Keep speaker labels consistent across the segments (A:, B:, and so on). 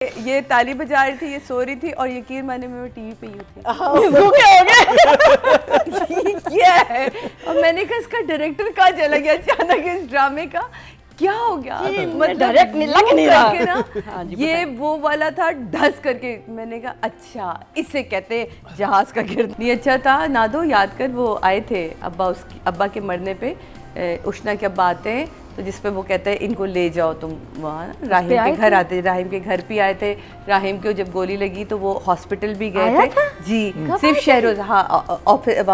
A: ये ताली बजा रही थी, ये सो रही थी और यकीन माने मैं टीवी पे ही थी।
B: इसको क्या हो गया?
A: क्या है? और मैंने कहा इसका डायरेक्टर कहाँ चला गया अचानक इस ड्रामे का, क्या हो गया?
B: मतलब डायरेक्ट लग नहीं रहा
A: ना
B: हाँ जी,
A: ये वो वाला था ढस करके। मैंने कहा अच्छा इसे कहते हैं जहाज का गिरना। नहीं अच्छा था नादो, याद कर वो आए थे अब्बा के मरने पे, उष्णा के अब्बा आते हैं तो जिसपे वो कहते हैं इनको ले जाओ तुम वहाँ, राहिम के घर आते, राहिम के घर भी आए थे। राहिम को जब गोली लगी तो वो हॉस्पिटल भी गए थे जी, सिर्फ शहरोज हाँ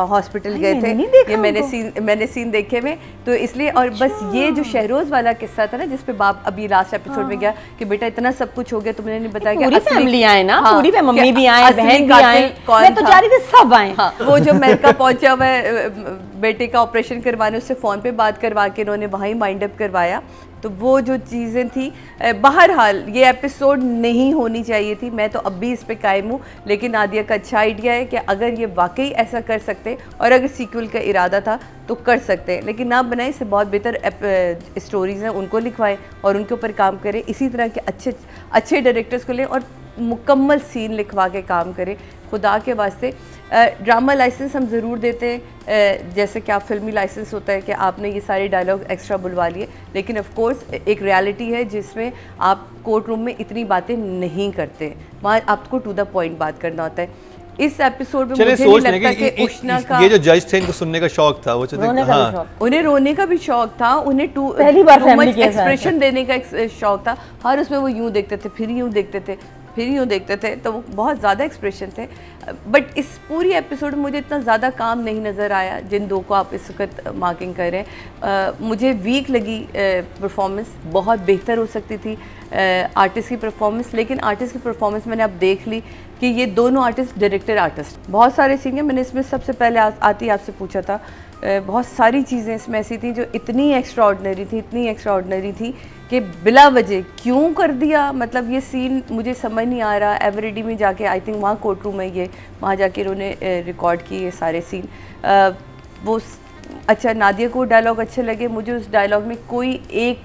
A: हॉस्पिटल गए थे। ये मैंने सीन देखे में तो इसलिए। और बस ये जो शहरोज वाला किस्सा था ना जिसपे बाप अभी लास्ट एपिसोड में गया कि बेटा इतना सब कुछ हो गया, तुमने नहीं बताया कि
B: पूरी फैमिली आए ना, पूरी मम्मी भी आए,
A: असली
B: बहन भी आए, मैं तो जा रही थी सब आए।
A: वो जो अमेरिका पहुंचा हुआ है बेटे का ऑपरेशन करवाने, उससे फ़ोन पे बात करवा के इन्होंने वहीं माइंड अप करवाया। तो वो जो चीज़ें थी, बहरहाल ये एपिसोड नहीं होनी चाहिए थी। मैं तो अब भी इस पे कायम हूँ, लेकिन नादिया का अच्छा आइडिया है कि अगर ये वाकई ऐसा कर सकते और अगर सीक्वल का इरादा था तो कर सकते हैं, लेकिन ना बनाए। इससे बहुत बेहतर स्टोरीज़ हैं उनको लिखवाएं और उनके ऊपर काम करें। इसी तरह के अच्छे डायरेक्टर्स को लें और मुकम्मल सीन लिखवा के काम करें खुदा के वास्ते। ड्रामा लाइसेंस हम ज़रूर देते हैं, जैसे कि आप फिल्मी लाइसेंस होता है कि आपने ये सारे डायलॉग एक्स्ट्रा बुलवा लिए, लेकिन ऑफ कोर्स एक रियलिटी है जिसमें आप कोर्ट रूम में इतनी बातें नहीं करते, वहाँ आपको टू द पॉइंट बात करना होता है। इस एपिसोड में मुझे नहीं लगता कि उष्णा का
C: ये जो जज थे इनको सुनने का शौक था, वो
A: उन्हें रोने का भी शौक था, उन्हें
B: पहली बार
A: एक्सप्रेशन देने का शौक था। हर उसमें वो यूँ देखते थे, फिर यूँ देखते थे, फिर यूँ देखते थे, तो वो बहुत ज़्यादा एक्सप्रेशन थे। बट इस पूरी एपिसोड में मुझे इतना ज़्यादा काम नहीं नज़र आया जिन दो को आप इस वक्त मार्किंग कर रहे हैं। मुझे वीक लगी परफॉर्मेंस, बहुत बेहतर हो सकती थी आर्टिस्ट की परफॉर्मेंस, लेकिन आर्टिस्ट की परफॉर्मेंस मैंने अब देख ली कि ये दोनों आर्टिस्ट डायरेक्टर आर्टिस्ट। बहुत सारे सीन हैं, मैंने इसमें सबसे पहले आती आपसे पूछा था, बहुत सारी चीज़ें इसमें ऐसी थी जो इतनी एक्स्ट्राऑर्डिनरी थी कि बिला वजह क्यों कर दिया। मतलब ये सीन मुझे समझ नहीं आ रहा। एवरेडी में जाके, आई थिंक वहाँ कोर्ट रूम है ये, वहाँ जाके उन्होंने रिकॉर्ड किए ये सारे सीन। वो अच्छा, नादिया को डायलॉग अच्छे लगे, मुझे उस डायलॉग में कोई एक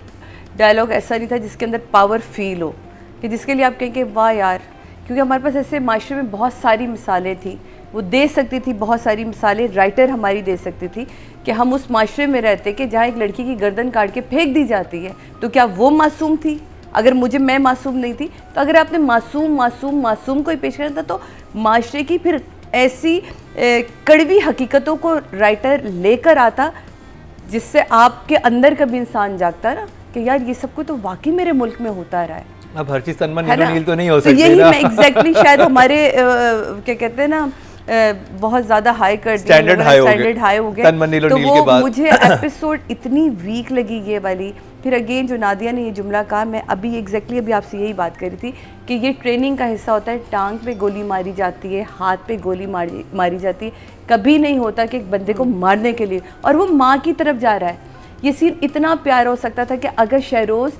A: डायलॉग ऐसा नहीं था जिसके अंदर पावर फील हो कि जिसके लिए आप कहें कि वाह यार। क्योंकि हमारे पास ऐसे माशरे में बहुत सारी मिसालें थी, वो दे सकती थी बहुत सारी मिसालें, राइटर हमारी दे सकती थी कि हम उस माशरे में रहते कि जहाँ एक लड़की की गर्दन काट के फेंक दी जाती है, तो क्या वो मासूम थी? अगर मैं मासूम नहीं थी, तो अगर आपने मासूम को ही पेश करना था, तो माशरे की फिर ऐसी कड़वी हकीकतों को राइटर लेकर आता जिससे आपके अंदर का भी इंसान जागता ना कि यार ये सब कुछ तो वाकई मेरे मुल्क में होता रहा है।
C: अब हर चीज़ तनमन नील तो नहीं हो सकती,
A: यही मैं एग्जैक्टली शायद हमारे क्या कहते हैं ना, बहुत ज़्यादा हाई कर दिया, स्टैंडर्ड हाई हो गया, तो वो मुझे एपिसोड इतनी वीक लगी ये वाली। फिर अगेन जो नादिया ने ये जुमला कहा, मैं अभी अभी आपसे यही बात करी थी कि ये ट्रेनिंग का हिस्सा होता है। टांग पे गोली मारी जाती है, हाथ पे गोली मारी जाती है, कभी नहीं होता कि एक बंदे को मारने के लिए, और वो माँ की तरफ जा रहा है। ये सीन इतना प्यारा हो सकता था कि अगर शहरोज़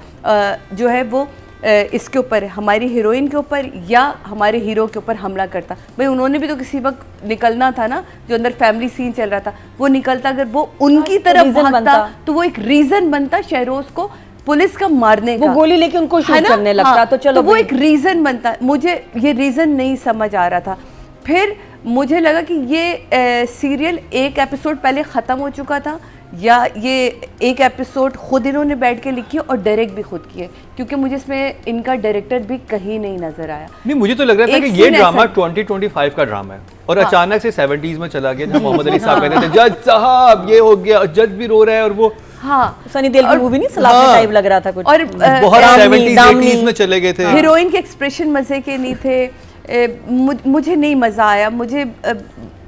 A: जो है वो इसके ऊपर, हमारी हीरोइन के ऊपर या हमारे हीरो के ऊपर हमला करता। भाई उन्होंने भी तो किसी वक्त निकलना था ना, जो अंदर फैमिली सीन चल रहा था वो निकलता, अगर वो उनकी तरफ भागता तो वो एक रीज़न बनता शहरोज़ को पुलिस का मारने का,
B: वो गोली लेके उनको शूट करने लगता, तो चलो
A: वो एक रीज़न बनता। मुझे ये रीज़न नहीं समझ आ रहा था। फिर मुझे लगा कि ये सीरियल एक एपिसोड पहले ख़त्म हो चुका था, या ये एक एपिसोड खुद इन्होंने बैठ के लिखी और डायरेक्ट भी खुद किए, क्योंकि मुझे इसमें इनका डायरेक्टर भी कहीं नहीं नजर आया।
C: नहीं, मुझे तो लग रहा था कि ये ड्रामा 2025 का ड्रामा है और अचानक से 70s में चला गया, जहाँ मोहम्मद अली साहब कहते थे जज साहब ये हो गया, जज भी रो रहा है, और वो
B: सनी देओल की मूवी नहीं, सलाखी टाइप लग रहा था कुछ,
A: और
C: बहुत 70s 80s में चले गए थे।
A: हीरोइन के एक्सप्रेशन मजे के नहीं थे, मुझे नहीं मजा आया। मुझे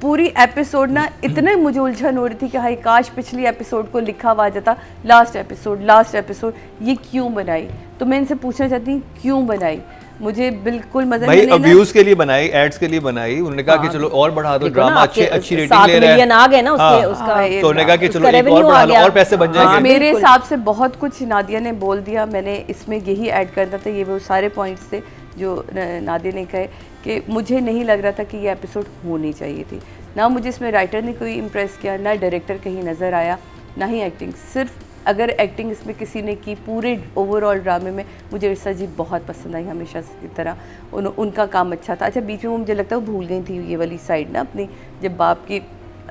A: पूरी एपिसोड ना इतने मुझे उलझन हो रही थी कि हाय काश पिछली एपिसोड को लिखा हुआ जाता लास्ट एपिसोड ये क्यों बनाई। तो मैं इनसे पूछना चाहती हूँ क्यों बनाई, मुझे बिल्कुल मजा नहीं।
C: भाई व्यूज के लिए बनाई, एड्स के लिए बनाई, उन्होंने कहा कि चलो और बढ़ा दो, ड्रामा अच्छी रेटिंग ले रहा है, 7 मिलियन
B: आ गए ना उसका,
C: तो उन्होंने कहा कि चलो एक और बढ़ा लो और पैसे बन जाएंगे।
A: मेरे हिसाब से बहुत कुछ नादिया ने बोल दिया, मैंने इसमें यही ऐड करना था। ये वो सारे पॉइंट्स थे जो नादिया ने कहे कि मुझे नहीं लग रहा था कि ये एपिसोड होनी चाहिए थी। ना मुझे इसमें राइटर ने कोई इम्प्रेस किया, ना डायरेक्टर कहीं नज़र आया, ना ही एक्टिंग। सिर्फ अगर एक्टिंग इसमें किसी ने की पूरे ओवरऑल ड्रामे में, मुझे इर्षा जी बहुत पसंद आई हमेशा की तरह, उनका काम अच्छा था। अच्छा बीच में वो मुझे लगता है वो भूल गई थी ये वाली साइड ना अपनी, जब बाप की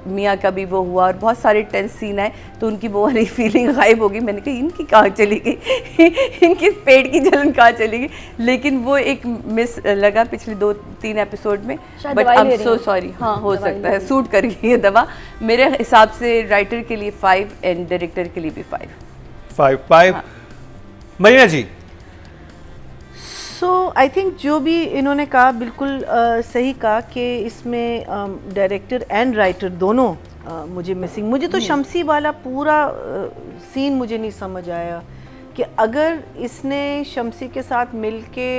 A: मियाँ का भी वो हुआ और बहुत सारे टेंस सीन आए तो उनकी वो वाली फीलिंग गायब हो गई। मैंने कहा इनकी कहाँ चली गई इनकी पेट की जलन कहाँ चली गई, लेकिन वो एक मिस लगा पिछले 2-3 एपिसोड में। But I am so sorry, हाँ हो सकता है सूट कर गई है दवा। मेरे हिसाब से राइटर के लिए 5 एंड डायरेक्टर के लिए भी 5।
C: मरीना जी।
D: सो आई थिंक जो भी इन्होंने कहा बिल्कुल सही कहा कि इसमें डायरेक्टर एंड राइटर दोनों मुझे मिसिंग। मुझे तो शम्सी वाला पूरा सीन मुझे नहीं समझ आया कि अगर इसने शम्सी के साथ मिलके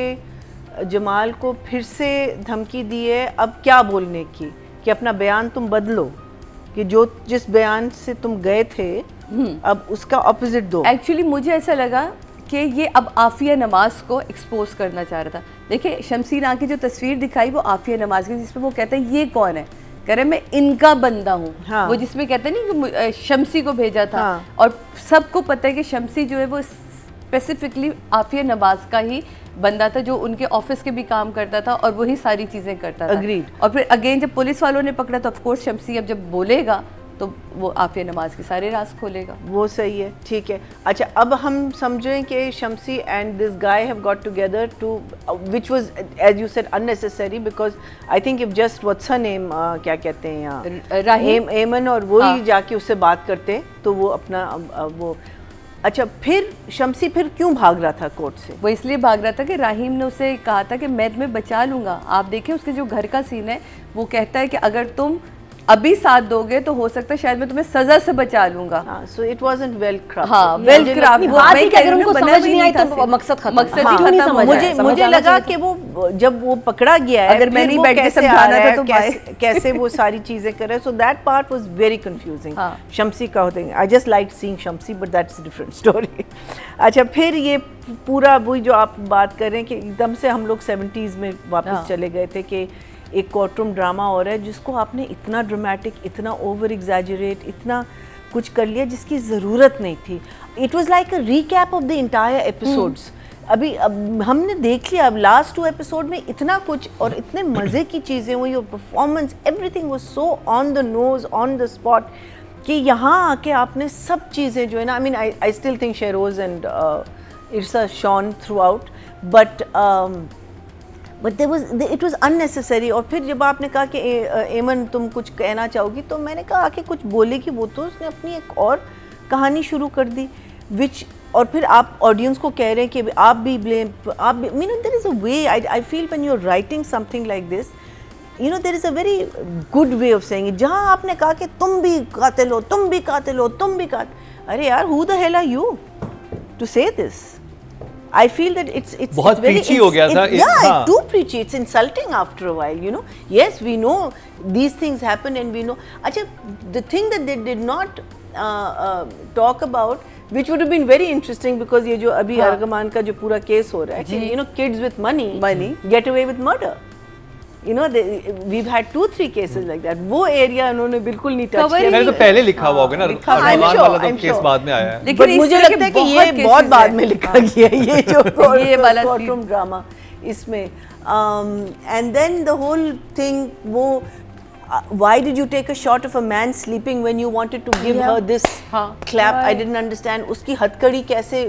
D: जमाल को फिर से धमकी दी है अब क्या बोलने की, कि अपना बयान तुम बदलो, कि जो जिस बयान से तुम गए थे अब उसका ऑपोजिट दो।
A: एक्चुअली मुझे ऐसा लगा कि ये अब आफिया नमाज को एक्सपोज करना चाह रहा था। देखिए शमसीना की जो तस्वीर दिखाई वो आफिया नमाज की, जिसमें वो कहता है ये कौन है, कह रहे मैं इनका बंदा हूँ।
D: हाँ।
A: वो जिसमें कहते हैं नहीं कि शमसी को भेजा था।
D: हाँ।
A: और सबको पता है कि शमसी जो है वो स्पेसिफिकली आफिया नवाज का ही बंदा था, जो उनके ऑफिस के भी काम करता था और वही सारी चीज़ें करता था।
D: Agreed।
A: और फिर अगेन जब पुलिस वालों ने पकड़ा तो ऑफकोर्स शमसी अब जब बोलेगा तो वो आफिया नमाज के सारे राज खोलेगा।
D: वो सही है, ठीक है। अच्छा अब हम समझें कि Shamsi and this guy have got together to which was as you said unnecessary, because I think if just what's her name क्या कहते हैं यहाँ
A: राहीम
D: एमन, और वो ही जाके उससे बात करते तो वो अपना वो। अच्छा फिर शम्सी फिर क्यों भाग रहा था कोर्ट से?
A: वो इसलिए भाग रहा था कि राहीम ने उसे कहा था कि मैं तुम्हें बचा लूँगा। आप देखें उसके जो घर का सीन है, वो कहता है कि अगर तुम अभी साथ दोगे तो हो सकता है शायद मैं तुम्हें सजा से बचा लूंगा।
D: So it wasn't well crafted.
A: हाँ वेल क्राफ्ट।
B: बात ही अगर उनको समझ नहीं आई तो मकसद खत्म।
A: मकसद ही
B: नहीं
A: खत्म।
B: समझ
D: मुझे लगा कि वो जब वो पकड़ा गया है
A: अगर मैं नहीं बैठ के समझाना था तो
D: कैसे वो सारी चीजें करे। So that part was very confusing. Shamsi का होता है, I just like seeing Shamsi but that's a different story. अच्छा फिर ये पूरा वही जो आप बात कर रहे हैं कि एकदम से हम लोग 70s में वापस चले गए थे कि एक कोर्टरूम ड्रामा हो रहा है जिसको आपने इतना ड्रामेटिक, इतना ओवर एग्जैजरेट, इतना कुछ कर लिया जिसकी ज़रूरत नहीं थी। It was like a recap of the entire episodes. अभी अब हमने देख लिया, अब लास्ट 2 एपिसोड में इतना कुछ और इतने मज़े की चीज़ें हुई और performance everything was so on the nose, on the spot, कि यहाँ आके आपने सब चीज़ें जो है ना, I mean I still think sheroes and इर्षा shone throughout, but it was unnecessary. और फिर जब आपने कहा कि एमन तुम कुछ कहना चाहोगी, तो मैंने कहा कि कुछ बोलेगी वो, तो उसने अपनी एक और कहानी शुरू कर दी विच, और फिर आप ऑडियंस को कह रहे हैं कि आप भी ब्लेम, आप भी, mean there is a way, I feel when you are writing something like this, you know there is a very good way of saying it. जहाँ आपने कहा कि तुम भी कातिल हो, तुम भी कातिल हो, तुम भी कातिल, अरे यार who the hell are you to say this? I feel that it's
C: बहुत preachy हो गया था।
D: Yeah, too preachy. It's insulting after a while, you know. Yes, we know these things happen and we know. अच्छा, the thing that they did not talk about, which would have been very interesting, because ये जो अभी अर्गमान का जो पूरा case हो रहा है कि you know kids with money get away with murder. You know, we've had 2-3 cases like that. वो एरिया उन्होंने बिल्कुल नहीं टच किया।
C: मैंने तो पहले लिखा हुआ होगा ना, अर्गमान वाला तो केस बाद में आया है।
D: बट मुझे लगता है कि ये बहुत बाद में लिखा गया है ये जो कोर्टरूम ड्रामा इसमें। And then the whole thing, वो why did you take a shot of a man sleeping when you wanted to give her this clap? I didn't understand. उसकी हथकड़ी कैसे